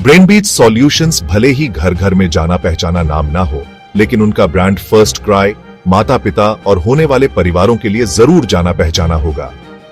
ब्रेनबीट solutions भले ही घर घर में जाना पहचाना नाम ना हो, लेकिन उनका ब्रांड फर्स्ट क्राई माता पिता और होने वाले परिवारों के लिए जरूर जाना पहचाना होगा।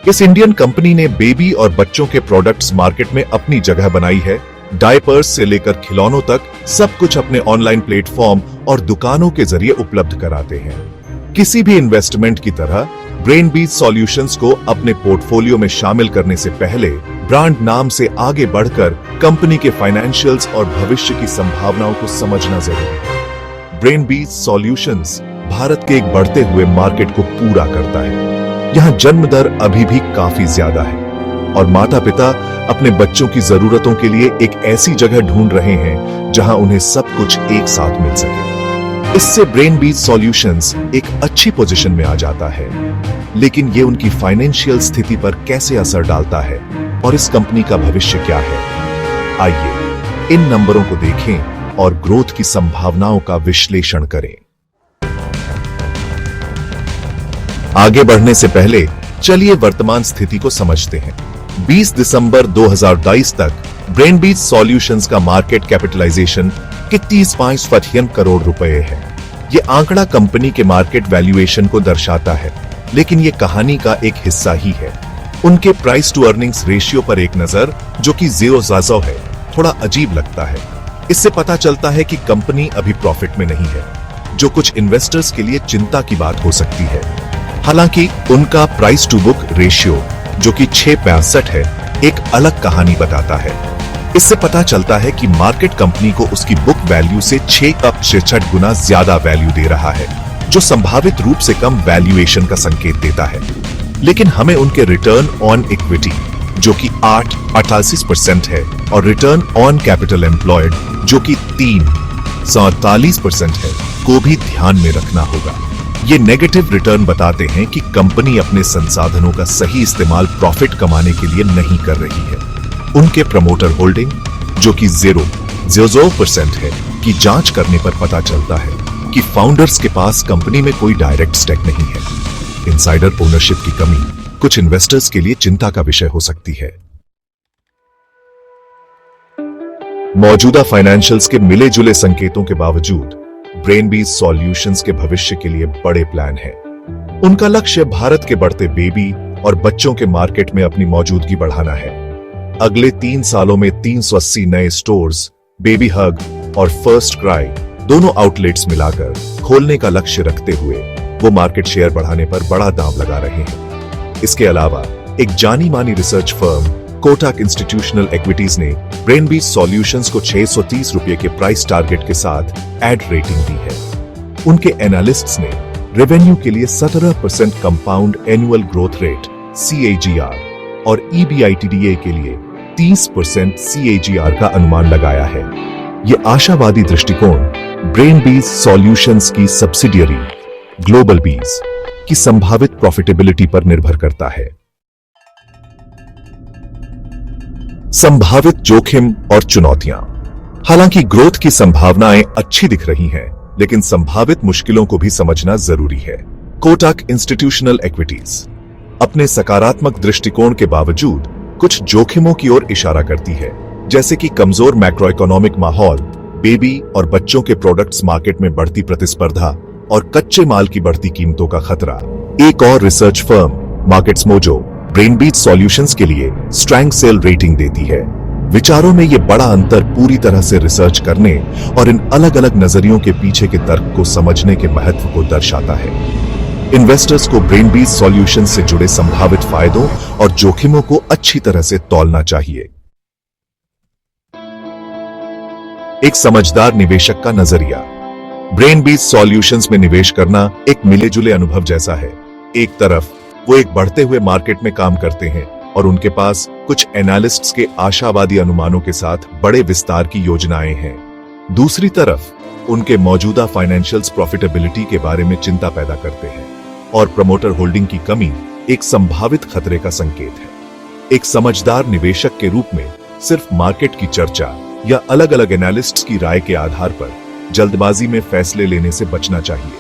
इस इंडियन कंपनी ने बेबी और बच्चों के प्रोडक्ट्स मार्केट में अपनी जगह बनाई है। डायपर्स से लेकर खिलौनों तक सब कुछ अपने ऑनलाइन प्लेटफॉर्म और दुकानों के जरिए उपलब्ध कराते हैं। किसी भी इन्वेस्टमेंट की तरह ब्रेनबीट सॉल्यूशंस को अपने पोर्टफोलियो में शामिल करने से पहले ब्रांड नाम से आगे बढ़कर कंपनी के फाइनेंशियल्स और भविष्य की संभावनाओं को समझना जरूरी है। ब्रेनबीट सॉल्यूशंस भारत के एक बढ़ते हुए मार्केट को पूरा करता है। यहाँ जन्म दर अभी भी काफी ज्यादा है और माता पिता अपने बच्चों की जरूरतों के लिए एक ऐसी जगह ढूंढ रहे हैं जहां उन्हें सब कुछ एक साथ मिल सके। इससे ब्रेनबीट सॉल्यूशंस एक अच्छी पोजीशन में आ जाता है, लेकिन ये उनकी फाइनेंशियल स्थिति पर कैसे असर डालता है और इस कंपनी का भविष्य क्या है? आइए इन नंबरों को देखें और ग्रोथ की संभावनाओं का विश्लेषण करें। आगे बढ़ने से पहले चलिए वर्तमान स्थिति को समझते हैं। 20 दिसंबर 2022 तक ब्रेनबीट सॉल्यूशंस का मार्केट कैपिटलाइजेशन 30.5 करोड़ रुपए है। ये आंकड़ा कंपनी के मार्केट वैल्यूएशन को दर्शाता है, लेकिन ये कहानी का एक हिस्सा ही है। उनके प्राइस टू अर्निंग्स रेशियो पर एक नजर, जो कि 0 है, थोड़ा अजीब लगता है। इससे पता चलता है कि कंपनी अभी प्रॉफिट में नहीं है, जो कुछ इन्वेस्टर्स के लिए चिंता की बात हो सकती है। हालांकि उनका प्राइस टू बुक रेशियो, जो कि 6.65 है, एक अलग कहानी बताता है। इससे पता चलता है कि मार्केट कंपनी को उसकी बुक वैल्यू से 6.66 गुना ज्यादा वैल्यू दे रहा है, जो संभावित रूप से कम वैल्यूएशन का संकेत देता है। लेकिन हमें उनके रिटर्न ऑन इक्विटी, जो कि 8.88% है, और रिटर्न ऑन कैपिटल एम्प्लॉयड, जो कि 3.47% है, को भी ध्यान में रखना होगा। ये नेगेटिव रिटर्न बताते हैं कि कंपनी अपने संसाधनों का सही इस्तेमाल प्रॉफिट कमाने के लिए नहीं कर रही है। उनके प्रमोटर होल्डिंग, जो कि 0.00% है, की जांच करने पर पता चलता है कि फाउंडर्स के पास कंपनी में कोई डायरेक्ट स्टेक नहीं है। इनसाइडर ओनरशिप की कमी कुछ इन्वेस्टर्स के लिए चिंता का विषय हो सकती है। मौजूदा फाइनेंशियल्स के मिले जुले संकेतों के बावजूद ब्रेनबीट सॉल्यूशंस के भविष्य के लिए बड़े प्लान हैं। उनका लक्ष्य भारत के बढ़ते बेबी और बच्चों के मार्केट में अपनी मौजूदगी बढ़ाना है। अगले 3 सालों में 380 नए स्टोर्स, बेबी हग और फर्स्ट क्राई दोनों आउटलेट्स मिलाकर खोलने का लक्ष्य रखते हुए वो मार्केट शेयर बढ़ाने पर बड़ा दांव लगा रहे हैं। इसके अलावा एक जानी मानी research firm Kotak institutional equities ने ब्रेनबीट सॉल्यूशंस को 630 रुपए के प्राइस टारगेट के साथ एड रेटिंग दी है। उनके एनालिस्ट्स ने रेवेन्यू के लिए 17% compound annual growth rate CAGR और EBITDA के लिए 30% CAGR का अनुमान लगाया है। यह आशावादी दृष्टिकोण ब्रेनबीट सॉल्यूशंस की सब्सिडियरी ग्लोबल बीज की संभावित प्रॉफिटेबिलिटी पर निर्भर करता है। संभावित जोखिम और चुनौतियां। हालांकि ग्रोथ की संभावनाएं अच्छी दिख रही हैं, लेकिन संभावित मुश्किलों को भी समझना जरूरी है। कोटक इंस्टीट्यूशनल इक्विटीज अपने सकारात्मक दृष्टिकोण के बावजूद कुछ जोखिमों की ओर इशारा करती है, जैसे कि कमजोर मैक्रो इकोनॉमिक माहौल, बेबी और बच्चों के प्रोडक्ट्स मार्केट में बढ़ती प्रतिस्पर्धा और कच्चे माल की बढ़ती कीमतों का खतरा। एक और research firm Markets Mojo Brainbeat Solutions के लिए स्ट्रॉन्ग सेल रेटिंग देती है। विचारों में यह बड़ा अंतर पूरी तरह से रिसर्च करने और इन अलग अलग नजरियों के पीछे के तर्क को समझने के महत्व को दर्शाता है। इन्वेस्टर्स को ब्रेनबीट सॉल्यूशंस से जुड़े संभावित फायदों और जोखिमों को अच्छी तरह से तौलना चाहिए। एक समझदार निवेशक का नजरिया। ब्रेनबीट सॉल्यूशंस में निवेश करना एक मिले जुले अनुभव जैसा है। एक तरफ वो एक बढ़ते हुए मार्केट में काम करते हैं और उनके पास कुछ एनालिस्ट्स के आशावादी अनुमानों के साथ बड़े विस्तार की योजनाएं हैं। दूसरी तरफ उनके मौजूदा फाइनेंशियल्स प्रॉफिटेबिलिटी के बारे में चिंता पैदा करते हैं और प्रमोटर होल्डिंग की कमी एक संभावित खतरे का संकेत है। एक समझदार निवेशक के रूप में सिर्फ मार्केट की चर्चा या अलग अलग एनालिस्ट्स की राय के आधार पर जल्दबाजी में फैसले लेने से बचना चाहिए।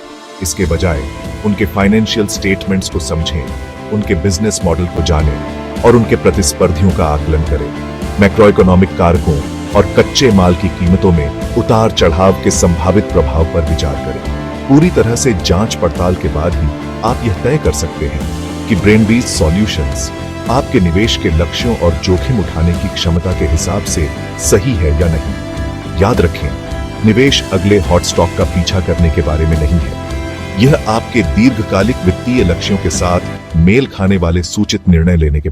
इसके बजाय उनके फाइनेंशियल स्टेटमेंट्स को समझें, उनके बिजनेस मॉडल को जानें और उनके प्रतिस्पर्धियों का आकलन करें। मैक्रो इकोनॉमिक कारकों और कच्चे माल की कीमतों में उतार चढ़ाव के संभावित प्रभाव पर विचार करें। पूरी तरह से जांच पड़ताल के बाद ही आप यह तय कर सकते हैं कि ब्रेनबीज सॉल्यूशंस आपके निवेश के लक्ष्यों और जोखिम उठाने की क्षमता के हिसाब से सही है या नहीं। याद रखें, निवेश अगले हॉट स्टॉक का पीछा करने के बारे में नहीं है। यह आपके दीर्घकालिक वित्तीय लक्ष्यों के साथ मेल खाने वाले सूचित निर्णय लेने के